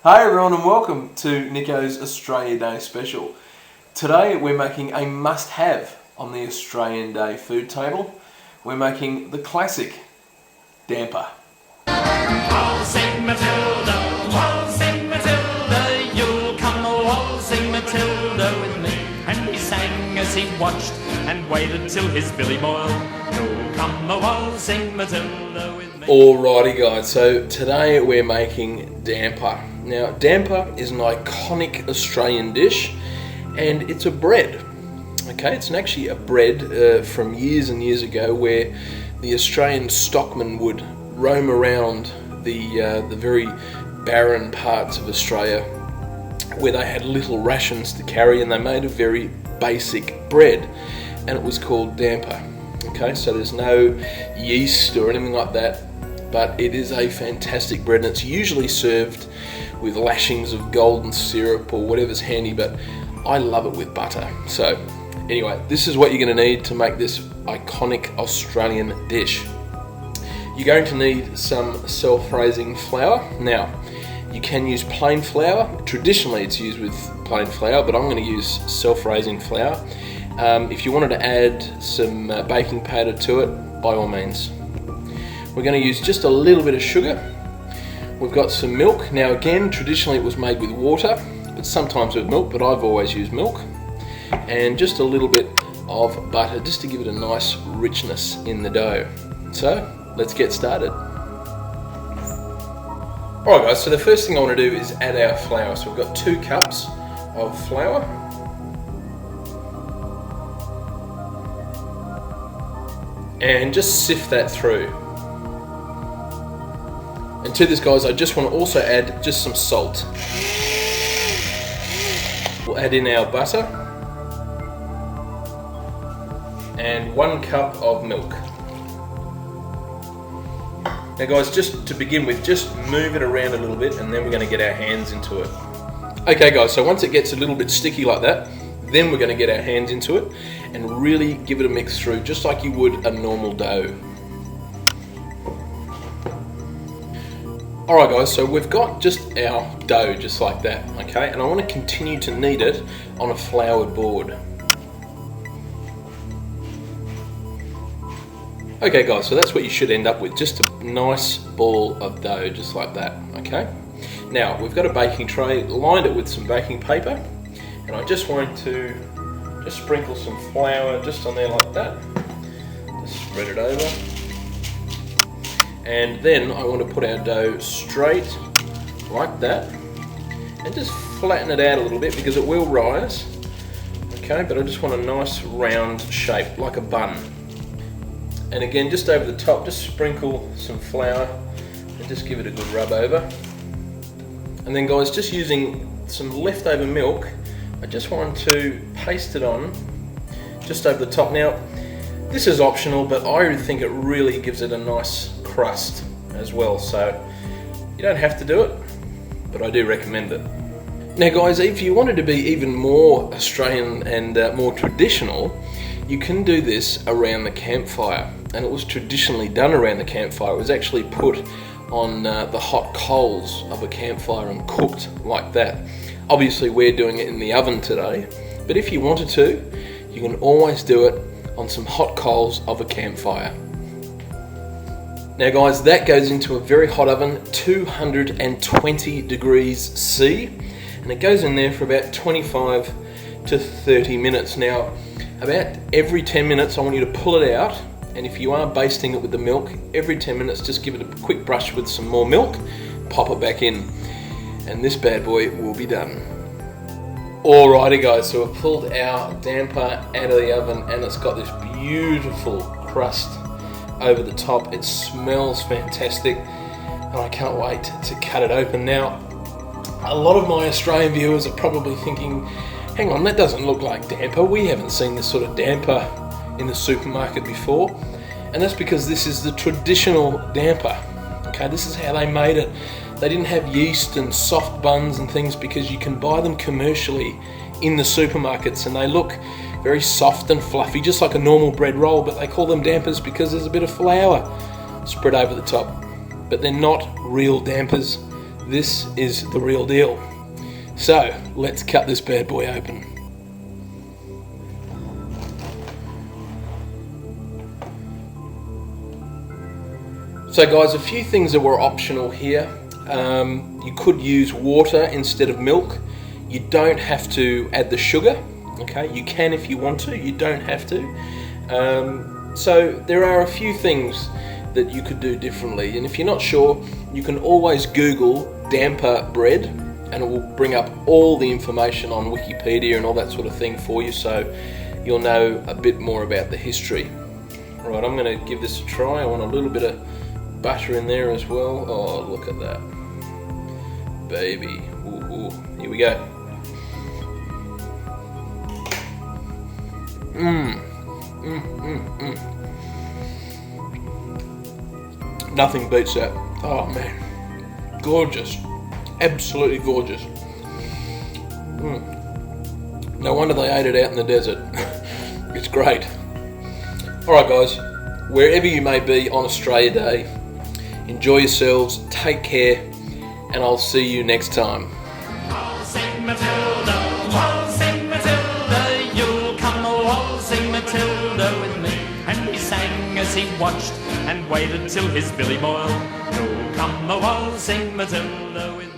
Hi everyone and welcome to Nicko's Australia Day special. Today we're making a must-have on the Australian Day food table. We're making the classic damper. Waltzing Matilda, you'll come waltzing Matilda with me. And he sang as he watched and waited till his billy boiled. You'll come waltzing Matilda with me. Alrighty guys, so today we're making damper. Now damper is an iconic Australian dish and it's a bread. Okay, it's actually a bread from years and years ago where the Australian stockmen would roam around the very barren parts of Australia where they had little rations to carry, and they made a very basic bread and it was called damper. Okay, so there's no yeast or anything like that, but it is a fantastic bread and it's usually served with lashings of golden syrup or whatever's handy, but I love it with butter. So anyway, this is what you're going to need to make this iconic Australian dish. You're going to need some self-raising flour. Now, you can use plain flour. Traditionally it's used with plain flour, but I'm going to use self-raising flour. If you wanted to add some baking powder to it, by all means. We're going to use just a little bit of sugar. We've got some milk. Now again, traditionally it was made with water, but sometimes with milk, but I've always used milk. And just a little bit of butter, just to give it a nice richness in the dough. So, let's get started. Alright guys, so the first thing I want to do is add our flour. So we've got 2 cups of flour. And just sift that through. And to this guys, I just want to also add just some salt. We'll add in our butter. And 1 cup of milk. Now guys, just to begin with, just move it around a little bit and then we're going to get our hands into it. Okay guys, so once it gets a little bit sticky like that, then we're going to get our hands into it and really give it a mix through, just like you would a normal dough. Alright guys, so we've got just our dough just like that, okay? And I want to continue to knead it on a floured board. Okay guys, so that's what you should end up with, just a nice ball of dough just like that, okay? Now, we've got a baking tray, lined it with some baking paper, and I just want to just sprinkle some flour just on there like that. Just spread it over. And then I want to put our dough straight like that and just flatten it out a little bit because it will rise. Okay, but I just want a nice round shape like a bun. And again, just over the top, just sprinkle some flour and just give it a good rub over. And then guys, just using some leftover milk, I just want to paste it on just over the top. Now, this is optional, but I think it really gives it a nice crust as well, so you don't have to do it, but I do recommend it. Now guys, if you wanted to be even more Australian and more traditional, you can do this around the campfire, and it was traditionally done around the campfire. It was actually put on the hot coals of a campfire and cooked like that. Obviously we're doing it in the oven today, but if you wanted to, you can always do it on some hot coals of a campfire. Now guys, that goes into a very hot oven, 220 degrees C, and it goes in there for about 25 to 30 minutes. Now, about every 10 minutes I want you to pull it out, and if you are basting it with the milk, every 10 minutes just give it a quick brush with some more milk, pop it back in, and this bad boy will be done. Alrighty guys, so we've pulled our damper out of the oven and it's got this beautiful crust over the top. It smells fantastic and I can't wait to cut it open. Now, a lot of my Australian viewers are probably thinking, hang on, that doesn't look like damper. We haven't seen this sort of damper in the supermarket before. And that's because this is the traditional damper. Okay, this is how they made it. They didn't have yeast and soft buns and things because you can buy them commercially in the supermarkets and they look very soft and fluffy, just like a normal bread roll, but they call them dampers because there's a bit of flour spread over the top. But they're not real dampers, This is the real deal. So, let's cut this bad boy open. So guys, a few things that were optional here. You could use water instead of milk. You don't have to add the sugar, okay? You can if you want to, you don't have to. So there are a few things that you could do differently, and if you're not sure, you can always Google damper bread and it will bring up all the information on Wikipedia and all that sort of thing for you, so you'll know a bit more about the history. Right, I'm going to give this a try. I want a little bit of butter in there as well. Oh, look at that. Baby. Ooh, ooh. Here we go. Nothing beats that. Oh man. Gorgeous. Absolutely gorgeous. No wonder they ate it out in the desert. It's great. Alright guys, wherever you may be on Australia Day, enjoy yourselves, take care, and I'll see you next time. Waltzing Matilda, waltzing Matilda, you'll come waltzing Matilda with me. And he sang as he watched and waited till his billy boiled. You'll come waltzing Matilda with me.